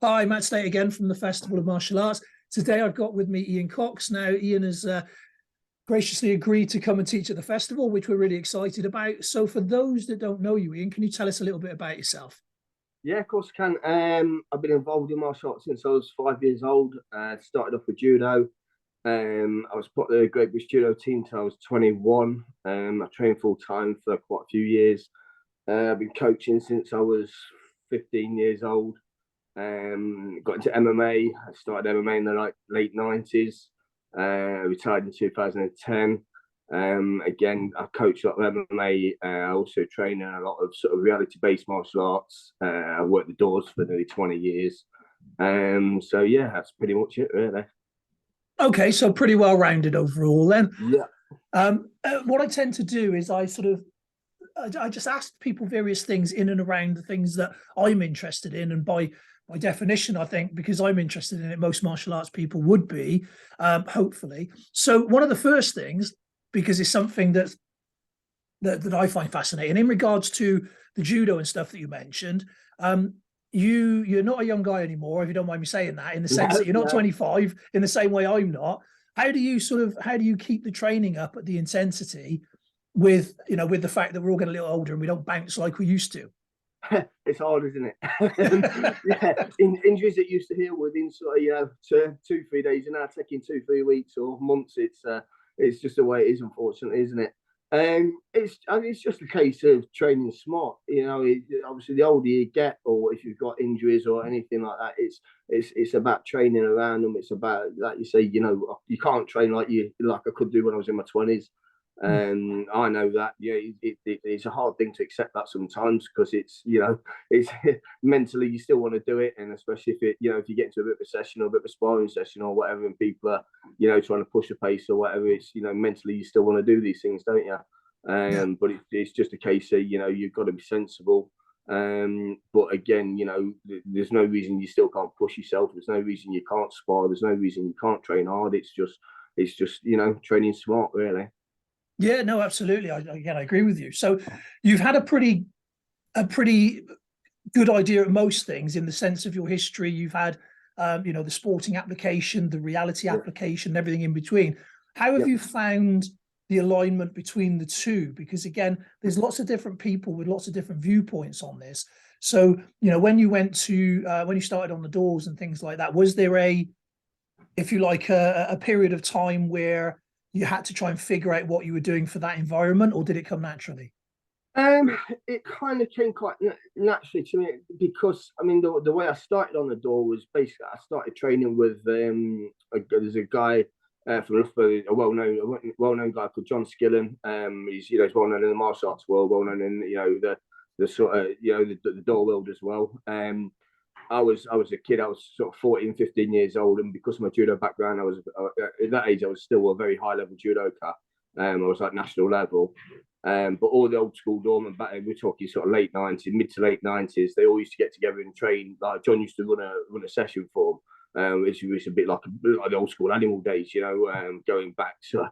Hi, Matt Stait again from the Festival of Martial Arts. Today I've got with me Ian Cox. Now, Ian has graciously agreed to come and teach at the festival, which we're really excited about. So for those that don't know you, Ian, can you tell us a little bit about yourself? Yeah, of course I can. I've been involved in martial arts since I was 5 years old. Started off with judo. I was part of the Great British Judo team till I was 21. I trained full time for quite a few years. I've been coaching since I was 15 years old. Got into MMA. I started MMA in the late 90s. Retired in 2010. Again, I coach a lot of MMA. I also train in a lot of sort of reality-based martial arts. I worked the doors for nearly 20 years. So yeah, that's pretty much it, really. Okay, so pretty well rounded overall then. Yeah. What I tend to do is I just ask people various things in and around the things that I'm interested in, and by definition, I think because I'm interested in it, most martial arts people would be, hopefully. So one of the first things, because it's something that I find fascinating in regards to the judo and stuff that you mentioned. You're not a young guy anymore, if you don't mind me saying that, in the sense that you're not 25 in the same way I'm not. How do you keep the training up at the intensity with the fact that we're all getting a little older and we don't bounce like we used to? It's hard, isn't it? Yeah, injuries that used to heal within sort of 2-3 days, and now taking 2-3 weeks or months. It's just the way it is, unfortunately, isn't it? It's just a case of training smart. Obviously, the older you get, or if you've got injuries or anything like that, it's about training around them. It's about, like you say, you can't train like I could do when I was in my 20s. I know that. Yeah, it's a hard thing to accept that sometimes, because it's mentally you still want to do it, and especially if if you get into a bit of a session or a bit of a sparring session or whatever, and people are trying to push a pace or whatever, it's mentally you still want to do these things, don't you? But it's just a case of you've got to be sensible. But again, there's no reason you still can't push yourself. There's no reason you can't spar. There's no reason you can't train hard. It's just training smart, really. Yeah, no, absolutely. I agree with you. So you've had a pretty good idea of most things in the sense of your history. You've had, the sporting application, the reality application, everything in between. How have you found the alignment between the two? Because again, there's lots of different people with lots of different viewpoints on this. So, when you went to, when you started on the doors and things like that, was there if you like, a period of time where you had to try and figure out what you were doing for that environment, or did it come naturally? It kind of came quite naturally to me, because the way I started on the door was basically I started training with there's a guy from Loughborough, a well-known guy called John Skillen. He's well known in the martial arts world, well known in the sort of the door world as well. I was a kid. I was sort of 14, 15 years old, and because of my judo background, I was at that age I was still a very high level judoka. I was like national level. But all the old school doormen back then, we're talking sort of late 90s, mid to late 90s, they all used to get together and train. Like John used to run a session for them, which was a bit like the old school animal days, going back to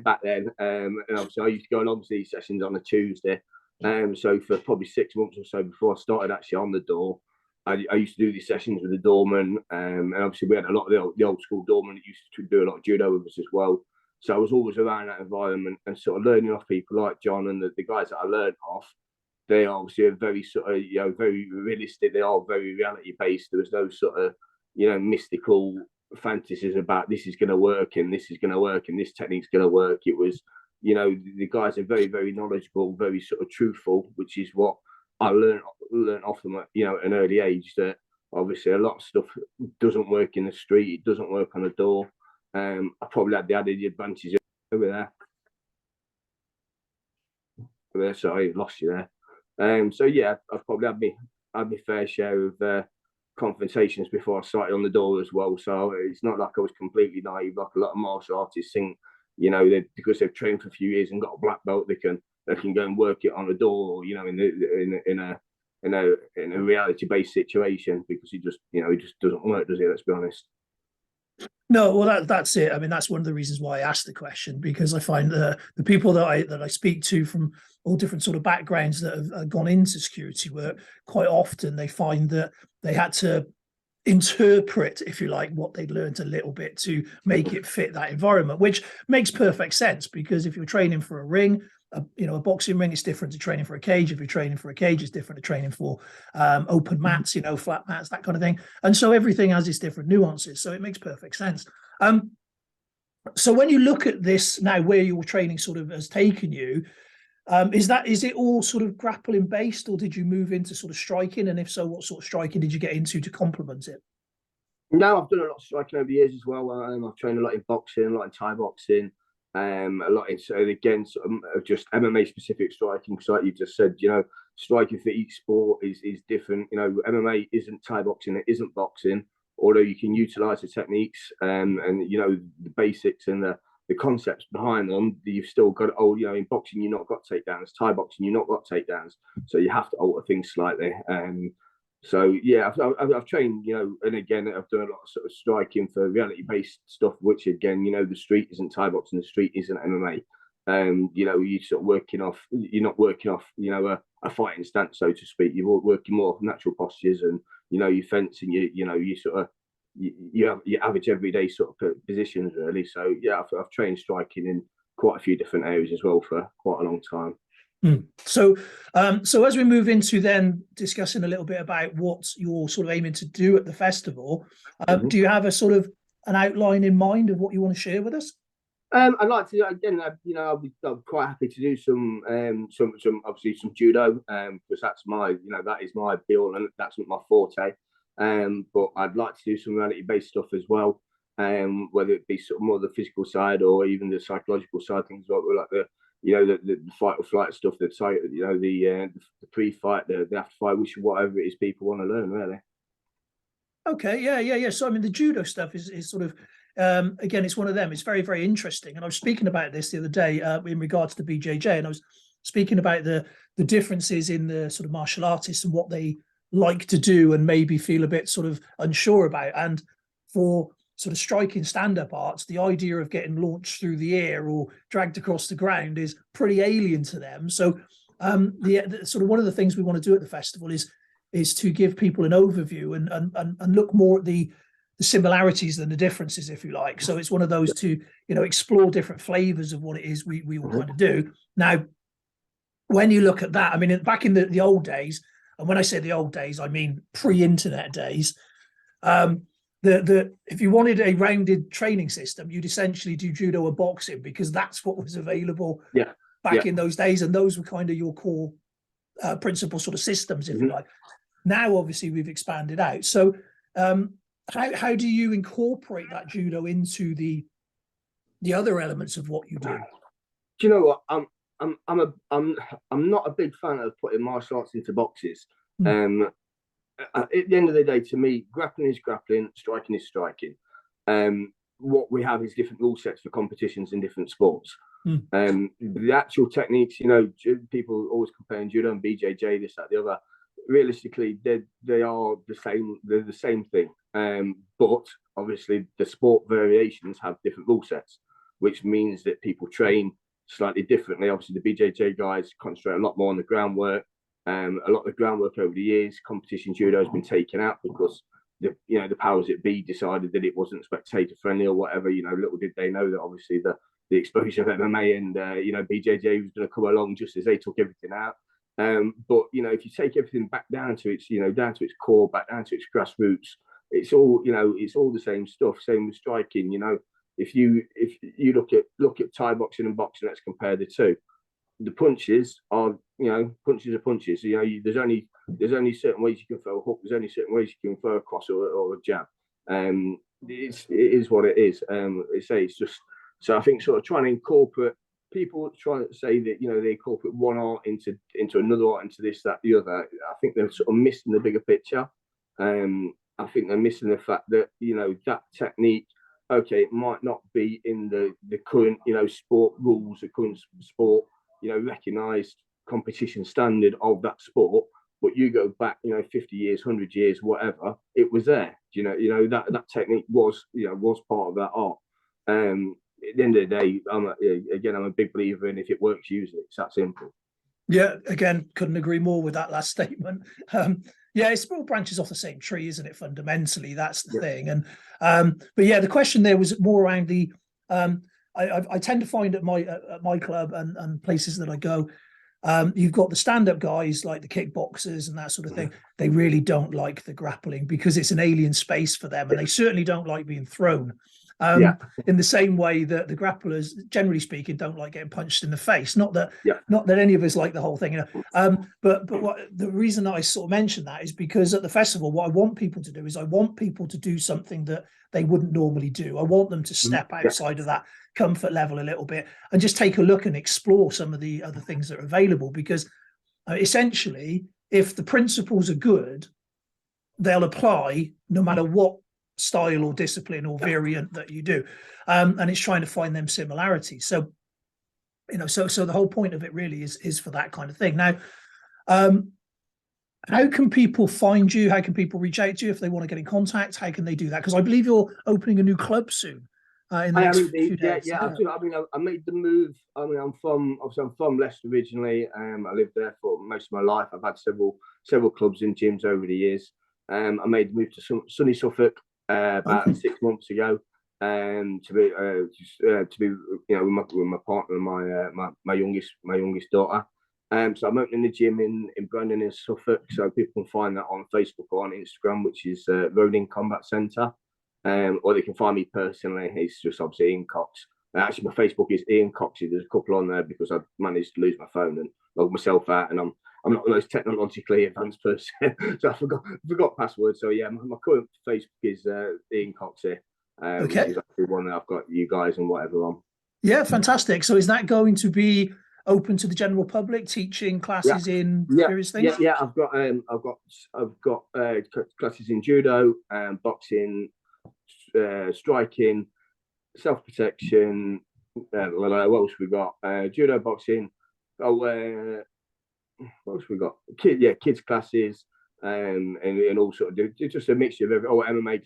back then. And obviously I used to go along to these sessions on a Tuesday. So for probably 6 months or so before I started actually on the door, I used to do these sessions with the doorman, and obviously we had a lot of the old school doormen that used to do a lot of judo with us as well. So I was always around that environment and sort of learning off people like John and the guys that I learned off. They obviously are very sort of very realistic. They are very reality based. There was no sort of mystical fantasies about this is going to work and this is going to work and this technique's going to work. It was the guys are very, very knowledgeable, very sort of truthful, which is what I learned off them at an early age, that obviously a lot of stuff doesn't work in the street. It doesn't work on the door. I probably had the added advantage over there. Sorry, I lost you there. So yeah, I've probably had my fair share of confrontations before I started on the door as well. So it's not like I was completely naive, like a lot of martial artists think. Because they've trained for a few years and got a black belt, they can go and work it on the door, in a reality based situation, because it just doesn't work, does it? Let's be honest. No, well, that's it. I mean, that's one of the reasons why I asked the question, because I find the people that I speak to from all different sort of backgrounds that have gone into security work, quite often they find that they had to interpret, if you like, what they'd learned a little bit to make it fit that environment, which makes perfect sense, because if you're training for a ring, a boxing ring is different to training for a cage. If you're training for a cage, it's different to training for open mats, flat mats, that kind of thing. And so everything has its different nuances. So it makes perfect sense. So when you look at this now, where your training sort of has taken you, is it all sort of grappling based, or did you move into sort of striking? And if so, what sort of striking did you get into to complement it? No, I've done a lot of striking over the years as well. I've trained a lot in boxing, a lot in Thai boxing, a lot in, so again, sort of just MMA specific striking. Because like you just said, striking for each sport is different. MMA isn't Thai boxing, it isn't boxing. Although you can utilize the techniques and the basics and the concepts behind them, you've still got in boxing you've not got takedowns, Thai boxing you've not got takedowns, so you have to alter things slightly. So yeah, I've trained, and again I've done a lot of sort of striking for reality based stuff, which again, the street isn't Thai boxing, the street isn't MMA. You're sort of you're not working off, a fighting stance, so to speak. You're working more off natural postures, and you fence, and you sort of you average everyday sort of positions really. So yeah, I've trained striking in quite a few different areas as well for quite a long time. So as we move into then discussing a little bit about what you're sort of aiming to do at the festival, do you have a sort of an outline in mind of what you want to share with us? I'd like to again, I'm quite happy to do some obviously some judo, because that's that is my bill and that's my forte. But I'd like to do some reality based stuff as well, whether it be sort of more the physical side or even the psychological side, things like the fight or flight stuff, the pre-fight, the after fight, whatever it is people want to learn really. Okay, yeah. So I mean, the judo stuff is sort of again, it's one of them. It's very, very interesting. And I was speaking about this the other day in regards to BJJ, and I was speaking about the differences in the sort of martial artists and what they like to do and maybe feel a bit sort of unsure about. And for sort of striking stand-up arts, the idea of getting launched through the air or dragged across the ground is pretty alien to them. So the sort of one of the things we want to do at the festival is to give people an overview and look more at the similarities than the differences, if you like. So it's one of those to explore different flavors of what it is we all kind of do. Now, when you look at that, I mean, back in the old days, and when I say the old days, I mean pre-internet days. If you wanted a rounded training system, you'd essentially do judo or boxing, because that's what was available back in those days, and those were kind of your core principal sort of systems, if you like. Now, obviously, we've expanded out. So, how do you incorporate that judo into the other elements of what you do? Do you know what? I'm not a big fan of putting martial arts into boxes. At the end of the day, to me, grappling is grappling, striking is striking. What we have is different rule sets for competitions in different sports. The actual techniques, people always comparing judo and BJJ, this, that, the other. Realistically, they are the same. They're the same thing. But obviously, the sport variations have different rule sets, which means that people train slightly differently. Obviously, the BJJ guys concentrate a lot more on the groundwork. A lot of the groundwork over the years, competition judo has been taken out because the powers that be decided that it wasn't spectator friendly or whatever. Little did they know that obviously the explosion of MMA and BJJ was going to come along just as they took everything out. But if you take everything back down to its down to its core, back down to its grassroots, it's all the same stuff. Same with striking. If you look at Thai boxing and boxing, let's compare the two. The punches are punches are punches. There's only certain ways you can throw a hook. There's only certain ways you can throw a cross or a jab. It is what it is. It's just, so I think sort of trying to incorporate, people trying to say that they incorporate one art into another art, into this, that, the other. I think they're sort of missing the bigger picture. I think they're missing the fact that that technique, okay, it might not be in the current sport rules, the current sport recognized competition standard of that sport, but you go back 50 years, 100 years, whatever, it was there. That technique was part of that art. At the end of the day, I'm a big believer in, if it works, use it. It's that simple. Yeah, again, couldn't agree more with that last statement. Yeah, it's all branches off the same tree, isn't it? Fundamentally, that's the thing. And but yeah, the question there was more around the I tend to find at my club and places that I go, you've got the stand-up guys like the kickboxers and that sort of thing. They really don't like the grappling because it's an alien space for them, and they certainly don't like being thrown. In the same way that the grapplers, generally speaking, don't like getting punched in the face. Not that any of us like the whole thing, but what the reason that I sort of mentioned that is because at the festival, what I want people to do is I want people to do something that they wouldn't normally do. I want them to step outside of that comfort level a little bit and just take a look and explore some of the other things that are available, because essentially, if the principles are good, they'll apply no matter what style or discipline or variant that you do, and it's trying to find them similarities. So so the whole point of it really is for that kind of thing. Now, how can people find you? How can people reach out to you if they want to get in contact? How can they do that? Because I believe you're opening a new club soon. In the next few days. I do. I mean, I made the move. I mean, I'm from Leicester originally. I lived there for most of my life. I've had several clubs and gyms over the years. I made the move to sunny Suffolk about 6 months ago, to be with my partner and my youngest daughter. So I'm opening the gym in Brandon in Suffolk, so people can find that on Facebook or on Instagram, which is Roding Combat Centre. Or they can find me personally. It's just obviously Ian Cox. Actually, my Facebook is Ian Cox. There's a couple on there because I've managed to lose my phone and log myself out, and I'm not the most technologically advanced person, so I forgot password. So yeah, my current Facebook is Ian Cox here, which is actually one that I've got you guys and whatever on. Yeah, fantastic. So is that going to be open to the general public, teaching classes in various things? Yeah. I've got classes in judo, boxing, striking, self-protection. What else we got? Judo, boxing. What else we got? Kids classes, and all sort of just a mixture of everything. MMA,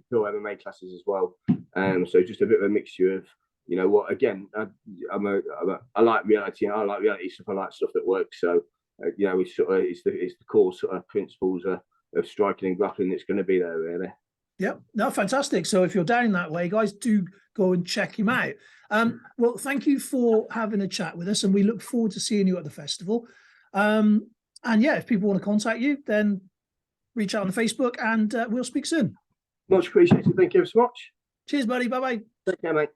pure MMA classes as well. So just a bit of a mixture of, what, again, I like reality. I like reality stuff. I like stuff that works. So it's the core sort of principles of striking and grappling that's going to be there, really. Yeah, no, fantastic. So if you're down that way, guys, do go and check him out. Well, thank you for having a chat with us, and we look forward to seeing you at the festival. And yeah, if people want to contact you, then reach out on Facebook, and we'll speak soon. Much appreciated. Thank you so much. Cheers, buddy. Bye-bye. Take care, mate.